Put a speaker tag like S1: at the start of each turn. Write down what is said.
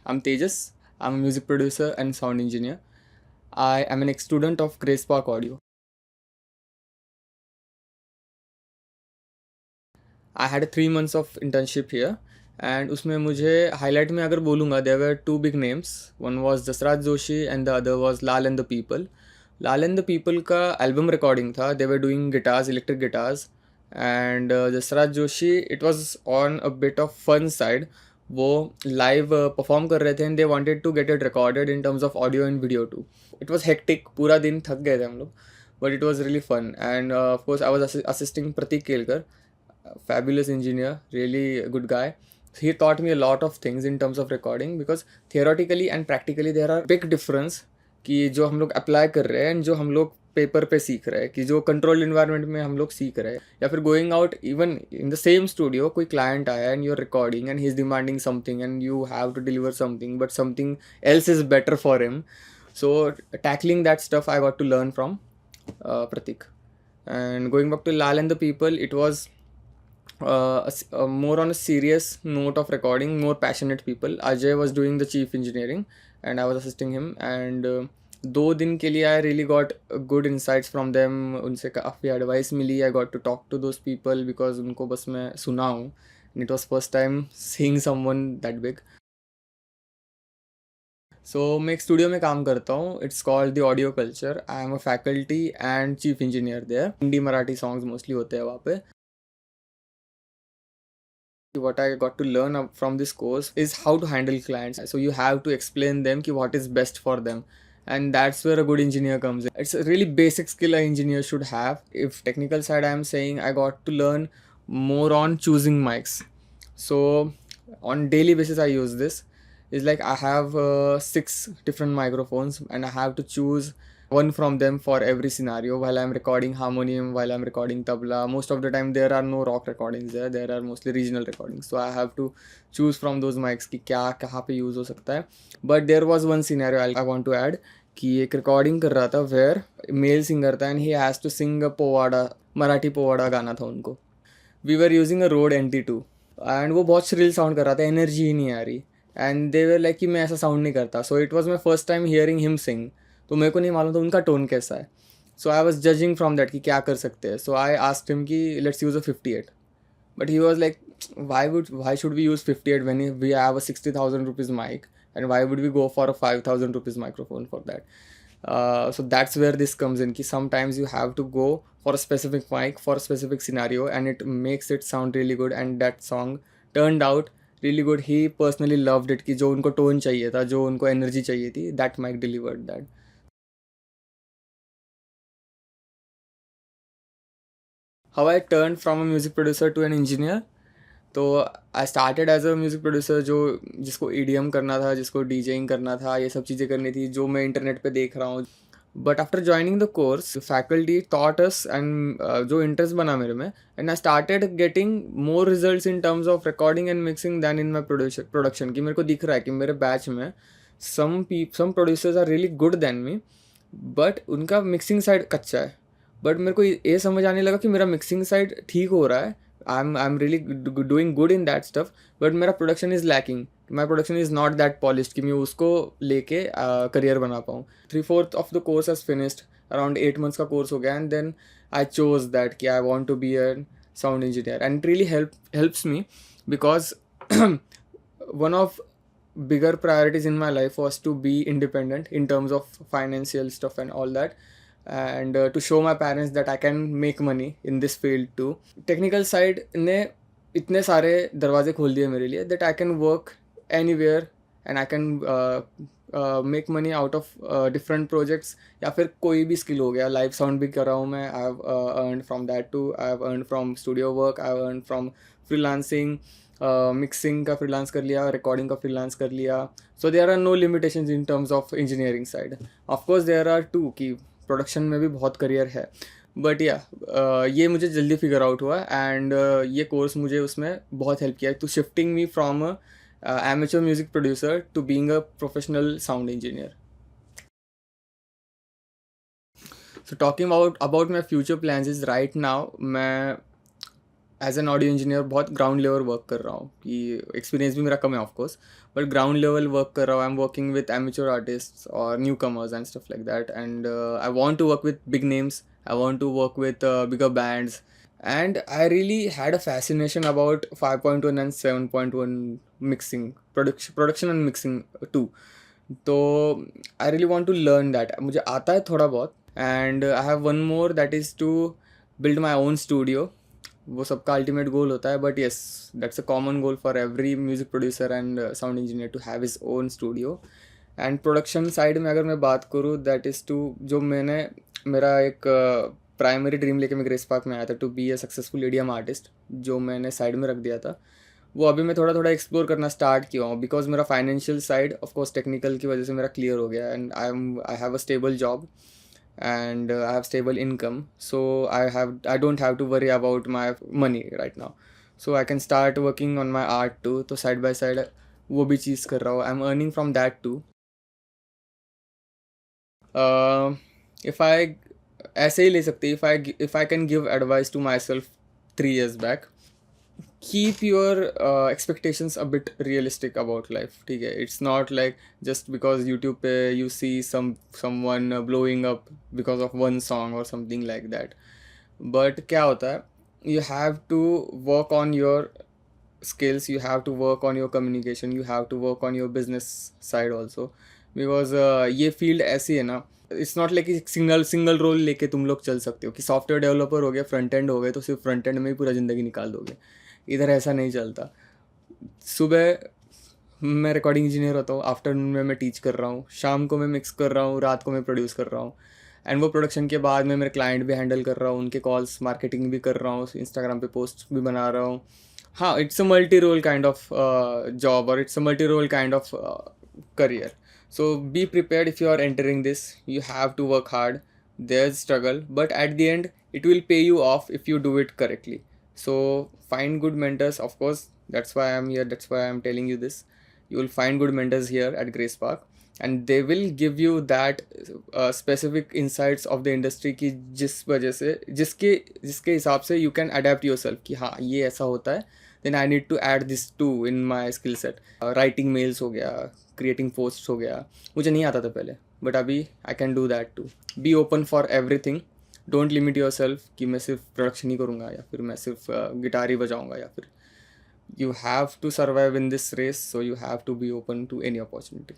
S1: I'm Tejas. I'm a music producer and sound engineer. I am an ex-student of Grace Park Audio. I had a 3 months of internship here, and उसमें मुझे highlight में अगर बोलूँगा, there were two big names. One was Jasraj Joshi and the other was Lal and the People. Lal and the People का album recording था. They were doing guitars, electric guitars, and Jasraj Joshi, it was on a bit of fun side. वो live perform कर रहे थे and they wanted to get it recorded in terms of audio and video too. It was hectic. पूरा दिन थक गए थे हम लोग, but it was really fun. And of course I was assisting Pratik Kelkar, fabulous engineer, really a good guy. He taught me a lot of things in terms of recording, because theoretically and practically there are big difference कि जो हम लोग apply कर रहे हैं and जो हम लोग पेपर पे सीख रहे हैं, कि जो कंट्रोल्ड इन्वायरमेंट में हम लोग सीख रहे हैं, या फिर going out even in the same studio कोई क्लाइंट आया and you are recording and he is demanding something and you have to deliver something but something else is better for him. So tackling that stuff I got to learn from Pratik. And going back to Lal and the People, it was more on a serious note of recording, more passionate people. Ajay was doing the chief engineering and I was assisting him. And 2 दिन के लिए I really got good insights from them. उनसे काफ़ी advice milli. I got to talk to those people because उनको बस मैं सुना हूँ, and it was first time seeing someone that big. सो मैं एक स्टूडियो में काम करता हूँ. It's called the audio culture. I am a faculty and chief engineer there. Hindi Marathi songs mostly होते हैं वहाँ पे. What I got to learn from this course is how to handle clients. So you have to explain them ki what is best for them, and that's where a good engineer comes in. It's a really basic skill an engineer should have. If technical side I am saying, I got to learn more on choosing mics. So on daily basis I use this. It's like I have 6 different microphones and I have to choose one from them for every scenario. While I'm recording harmonium, while I'm recording tabla, most of the time there are no rock recordings there are mostly regional recordings, so I have to choose from those mics कि क्या कहाँ पे use हो सकता है. But there was one scenario I want to add, कि एक recording कर रहा था where male singer था and he has to sing a powada, Marathi powada गाना था उनको. We were using a Rode NT2 and वो बहुत shrill sound कर रहा था, energy ही नहीं आ रही. एंड दे वर लाइक कि मैं ऐसा साउंड नहीं करता. So it was my first time hearing him सिंग, तो मेरे को नहीं मालूम था उनका टोन कैसा है. So I was judging from that कि क्या कर सकते हैं. सो आई आस्क्ड हिम कि let's use a 58. But he was like why should we use 58 when we have a 60,000 rupees mic, and why would we go for a 5,000 rupees microphone for that? So that's where this comes in, कि sometimes you have to go for a specific mic for a specific scenario and it makes it sound really good. And that song turned out really good. He personally loved it, कि जो उनको tone चाहिए था, जो उनको energy चाहिए थी, that mic delivered that. How I turned from a music producer to an engineer. तो I started as a music producer, जो जिसको EDM करना था, जिसको डीजेइंग करना था, ये सब चीज़ें करनी थी जो मैं इंटरनेट पे देख रहा हूँ. But after joining the course faculty taught us and जो इंटरेस्ट बना मेरे में, and I started getting more results in terms of recording and mixing than in my production. कि मेरे को दिख रहा है कि मेरे बैच में some producers are really good than me, but उनका मिक्सिंग साइड कच्चा है. बट मेरे को ये समझ आने लगा कि मेरा मिक्सिंग साइड ठीक हो रहा है. I'm really doing good in that stuff, but मेरा production is lacking. My production is not that polished कि मैं उसको लेके career बना पाऊँ. 3/4 of the course has finished. Around 8 months का course हो गया, and then I chose that कि I want to be a sound engineer, and it really helps me because one of bigger priorities in my life was to be independent in terms of financial stuff and all that, and to show my parents that I can make money in this field too. Technical side ने इतने सारे दरवाजे खोल दिए मेरे लिए that I can work anywhere and I can make money out of different projects. या फिर कोई भी skill हो गया, live sound भी कर रहा हूँ मैं, I have earned from that too. I have earned from studio work, I have earned from freelancing. Mixing का फ्रीलांस कर लिया, रिकॉर्डिंग का फ्रीलांस कर लिया. So there are no limitations in terms of engineering side. Of course there are two कि production में भी बहुत करियर है, बट या ये मुझे जल्दी फिगर आउट हुआ. एंड ये कोर्स मुझे उसमें बहुत हेल्प किया to shifting me from amateur music producer to being a professional sound engineer. So talking about my future plans is right now मैं एज एन ऑडियो इंजीनियर बहुत ग्राउंड लेवल वर्क कर रहा हूँ, कि एक्सपीरियंस भी मेरा कम है of course, but ground level work कर रहा हूँ. I am working with amateur artist और new commerce and stuff like that, and I want to work with big names, I want to work with bigger bands. And I really had a fascination about 5.1 and 7.1 mixing, production and mixing too. तो I really want to learn that. मुझे आता है थोड़ा बहुत, and I have one more that is to build my own studio. वो सबका ultimate goal होता है, but yes, that's a common goal for every music producer and sound engineer to have his own studio. And production side में अगर मैं बात करूँ, that is to, जो मैंने, मेरा एक प्राइमरी ड्रीम लेके मैं ग्रेस पार्क में आया था, to be a successful EDM artist, जो मैंने साइड में रख दिया था. वो अभी मैं थोड़ा थोड़ा एक्सप्लोर करना स्टार्ट किया हूँ, बिकॉज मेरा financial side of course technical की वजह से मेरा क्लियर हो गया, and I have a stable job and I have stable income, so I don't have to worry about my money right now, so I can start working on my art too. तो side by side वो भी चीज़ कर रहा हूँ, I'm earning from that too. If I ऐसे ही ले सकते, if I can give advice to myself 3 years back, keep your expectations a bit realistic about life. ठीक है, it's not like just because YouTube पे you see someone blowing up because of one song or something like that. But क्या होता है, you have to work on your skills, you have to work on your communication, you have to work on your business side also, because ये field ऐसी है ना, it's not like कि single role लेके तुम लोग चल सकते हो, कि सॉफ्टवेयर डेवलपर हो गए, फ्रंट एंड हो गए, तो सिर्फ फ्रंट एंड में ही पूरा ज़िंदगी निकाल दोगे. इधर ऐसा नहीं चलता. सुबह मैं रिकॉर्डिंग इंजीनियर होता हूँ, आफ्टरनून में मैं टीच कर रहा हूँ, शाम को मैं मिक्स कर रहा हूँ, रात को मैं प्रोड्यूस कर रहा हूँ, एंड वो प्रोडक्शन के बाद में मेरे क्लाइंट भी हैंडल कर रहा हूँ, उनके कॉल्स, मार्केटिंग भी कर रहा हूँ, इंस्टाग्राम पे पोस्ट भी बना रहा हूँ. हाँ, it's a multi role kind of job, और it's a multi role kind of career. So be prepared. If you are entering this, you have to work hard. There's struggle, but at the end it will pay you off if you do it correctly. So find good mentors, of course. That's why I'm here, that's why I'm telling you this. You will find good mentors here at Grace Park, and they will give you that specific insights of the industry, कि जिस वजह से, जिसके जिसके हिसाब से you can adapt yourself, कि हाँ ये ऐसा होता है, then I need to add this too in my skill set. Writing mails हो गया, क्रिएटिंग पोस्ट हो गया, मुझे नहीं आता था पहले, बट अभी I can do that too. Be open for everything, don't limit yourself कि मैं सिर्फ प्रोडक्शन ही करूँगा, या फिर मैं सिर्फ गिटार ही बजाऊँगा, या फिर, you have to survive in this race, so you have to be open to any opportunity.